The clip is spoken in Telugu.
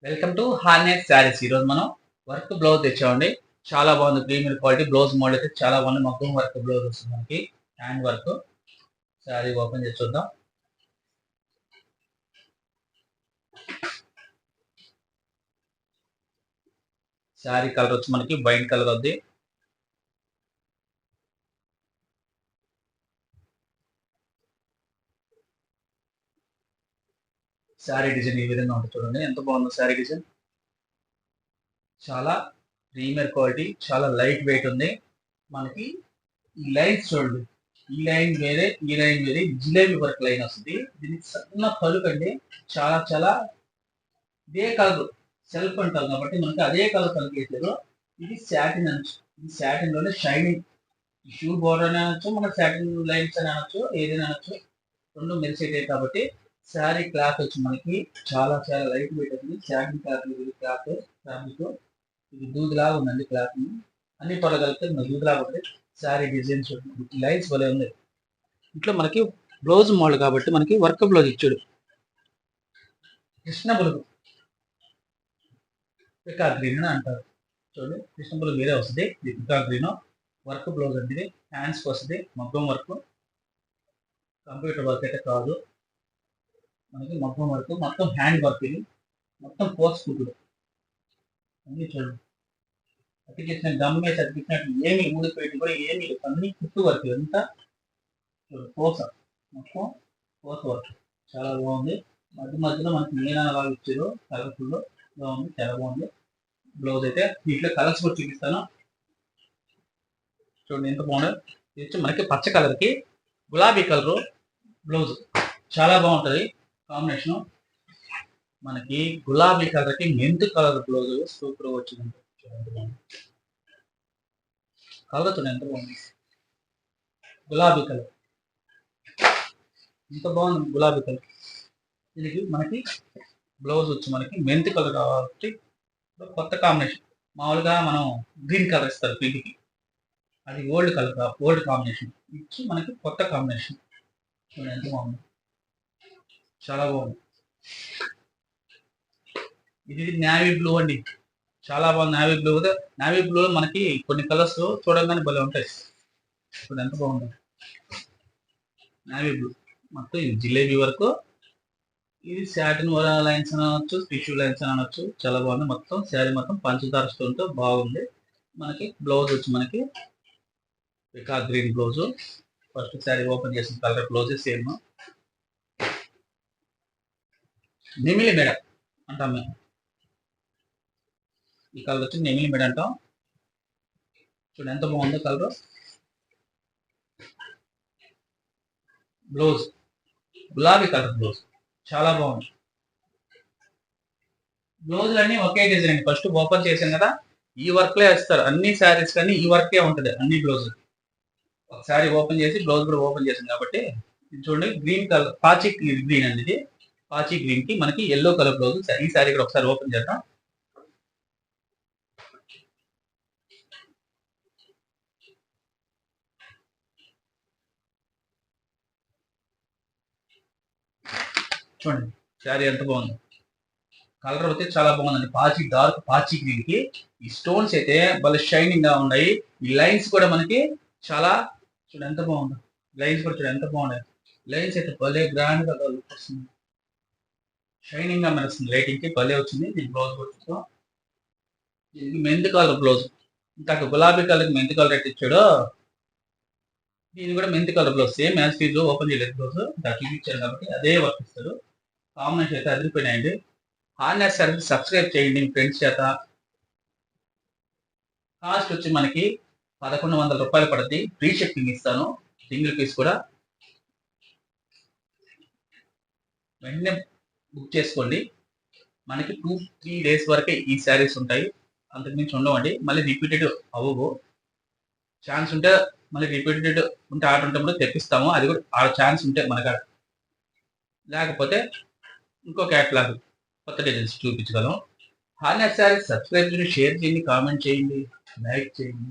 Welcome to harness saris. ఈరోజు మనం వర్క్ బ్లౌజ్ తెచ్చామండి. చాలా బాగుంది. ప్రీమియర్ క్వాలిటీ బ్లౌజ్ మోడల్ అయితే చాలా బాగుంది. మగ్గం వర్క్ బ్లౌజ్ వస్తుంది మనకి. Hand work. శారీ ఓపెన్ చేసి చూద్దాం. శారీ కలర్ వచ్చి మనకి వైట్ కలర్ ఉంది. శారీ డిజైన్ ఈ విధంగా ఉంటుంది చూడండి. ఎంత బాగుందో శారీ డిజైన్. చాలా ప్రీమియర్ క్వాలిటీ, చాలా లైట్ వెయిట్ ఉంది. మనకి ఈ లైన్స్ చూడండి. ఈ లైన్ వేరే, ఈ లైన్ వేరే. జిలేబీ వర్క్ లైన్ వస్తుంది. దీనికి సన్న పలుకు అండి. చాలా చాలా ఇదే కలర్ సెల్ఫ్ అంటారు కాబట్టి మనకి అదే కలర్ కలిగేసారు. ఇది శాటిన్ అనొచ్చు. ఇది శాటిన్ లోనే షైనింగ్. షూ బోర్డర్ అని అనొచ్చు, మన శాటిన్ లైన్స్ అని అనొచ్చు, ఏదైనా అనొచ్చు. రెండు మెరిసేటాయి కాబట్టి శారీ క్లాత్ వచ్చి మనకి చాలా చాలా లైట్ వెయిట్ ఉంది. Satin cloth cloth fabric. ఇది దూదిలాగా ఉందండి క్లాత్. అన్ని పొరలు కలిపితే మన దూదిలాగా ఉంది. శారీ డిజైన్స్ లైన్స్ భలే ఉంది. ఇట్లా మనకి బ్లౌజ్ మోడల్ కాబట్టి మనకి వర్క్ బ్లౌజ్ ఇచ్చాడు. కృష్ణ బులుగు పికా గ్రీన్ అని అంటారు చూడండి. కృష్ణ బులుగు వేరే వస్తుంది. ఇది పికా గ్రీన్ వర్క్ బ్లౌజ్ అండి. ఇది హ్యాండ్స్కి వస్తుంది. మగ్గం వర్క్, కంప్యూటర్ వర్క్ అయితే కాదు. మనకి మగ్గం వర్క్, మొత్తం హ్యాండ్ వర్క్. ఇది మొత్తం పోస్ట్ కుట్టుడు అన్ని చూడండి. అతికిచ్చిన గమ్మేసి అతికిచ్చినట్టు ఏమి ఊడిపోయి కూడా ఏమి అన్ని కుట్టు వర్క్. అంతా చూడండి. పోస మొత్తం పోస వర్క్ చాలా బాగుంది. మధ్య మధ్యలో మనకి మీనాల లాగా ఇచ్చారు. కలర్ఫుల్ బాగుంది, చాలా బాగుంది. బ్లౌజ్ అయితే దీంట్లో కలర్స్ కూడా చూపిస్తాను చూడండి. ఎంత బాగుంది. ఇది మనకి పచ్చ కలర్ కి గులాబీ కలర్ బ్లౌజ్ చాలా బాగుంటది కాంబినేషన్. మనకి గులాబీ కలర్ కి మెంతు కలర్ బ్లౌజ్ సూపర్ వచ్చింది. కలర్ చూడండి ఎంత బాగుంది. గులాబీ కలర్ ఎంత బాగుంది. గులాబీ కలర్. దీనికి మనకి బ్లౌజ్ వచ్చి మనకి మెంతు కలర్ కాబట్టి కొత్త కాంబినేషన్. మామూలుగా మనం గ్రీన్ కలర్ ఇస్తారు పిండికి, అది ఓల్డ్ కలర్, ఓల్డ్ కాంబినేషన్ ఇచ్చి మనకి కొత్త కాంబినేషన్. చూడండి ఎంత బాగుంది. చాలా బాగుంది. ఇది నేవీ బ్లూ అండి. చాలా బాగుంది. Navy blue. నేవీ బ్లూ మనకి కొన్ని కలర్స్ చూడగానే భలే ఉంటాయి. చూడండి ఎంత బాగుంది. నేవీ బ్లూ మొత్తం ఇది జిలేబీ వరకు. ఇది శాటిన్ లైన్స్ అని అనొచ్చు, టిష్యూ లైన్స్ అని అనొచ్చు. చాలా బాగుంది. మొత్తం శారీ మొత్తం పంచదార స్టోన్ తో బాగుంది. మనకి బ్లౌజ్ వచ్చి మనకి పికా green blouse. First sari open చేసిన కలర్ బ్లౌజ్ సేమ్. నెమిలి మెడ అంటాం మేము. ఈ కలర్ వచ్చి నెమిలి మెడ అంటాం. చూడండి ఎంత బాగుందో కలర్. బ్లౌజ్ గులాబీ కలర్ బ్లౌజ్ చాలా బాగుంది. బ్లౌజులు అన్ని ఒకే డిజైన్. ఫస్ట్ ఓపెన్ చేసాం కదా, ఈ వర్క్ లే వేస్తారు అన్ని శారీస్ కానీ. ఈ వర్కే ఉంటుంది అన్ని బ్లౌజులు. ఒకసారి ఓపెన్ చేసి బ్లౌజ్ కూడా ఓపెన్ చేసాం కాబట్టి చూడండి. గ్రీన్ కలర్ పాచి గ్రీన్ అండి. ఇది పాచి గ్రీన్ కి మనకి ఎల్లో కలర్ బ్లౌజ్. ఈ శారీ కూడా ఒకసారి ఓపెన్ చేద్దాం. చూడండి శారీ ఎంత బాగుంది. కలర్ అయితే చాలా బాగుందండి. పాచి డార్క్ పాచి గ్రీన్ కి ఈ స్టోన్స్ అయితే భలే షైనింగ్ గా ఉన్నాయి. ఈ లైన్స్ కూడా మనకి చాలా చూడండి ఎంత బాగుంది. లైన్స్ కూడా చూడండి ఎంత బాగున్నాయి. లైన్స్ అయితే భలే గ్రాండ్ గా లుక్ వస్తుంది. షైనింగ్ గా మెరుస్తుంది. లైటింగ్ కి భలే వచ్చింది. దీని బ్లౌజ్ కూడా చూస్తాం. దీనికి మెంతి కలర్ బ్లౌజ్. ఇంకా గులాబీ కలర్ మెంతి కలర్ అయితే ఇచ్చాడు. దీని కూడా మెంతి colour blouse same as piece. Open చేయలేదు బ్లౌజ్, చూపించారు కాబట్టి అదే వర్క్ ఇస్తారు. కాంబినేషన్ అయితే అదిరిపోయినాయండి. హార్నెస్ సర్వీస్ సబ్స్క్రైబ్ చేయండి మీ ఫ్రెండ్స్ చేత. కాస్ట్ వచ్చి మనకి 1100 రూపాయలు పడుతుంది. ఫ్రీ షిప్పింగ్ ఇస్తాను. సింగిల్ పీస్ కూడా వెంటనే బుక్ చేసుకోండి. మనకి 2-3 డేస్ వరకే ఈ శారీస్ ఉంటాయి. అంతకుమించి ఉండవండి. మళ్ళీ రిపీటెడ్ అవ్వవు. ఛాన్స్ ఉంటే మళ్ళీ రిపీటెడ్ ఉంటే ఆర్డర్ ఉంటే తెప్పిస్తాము. అది కూడా ఆ ఛాన్స్ ఉంటే మనకాడ. లేకపోతే ఇంకో క్యాట్లాగ్ కొత్త డిజైన్స్ చూపించగలం. హార్నెస్ శారీస్ సబ్స్క్రైబ్ చేయండి, షేర్ చేయండి, కామెంట్ చేయండి, లైక్ చేయండి.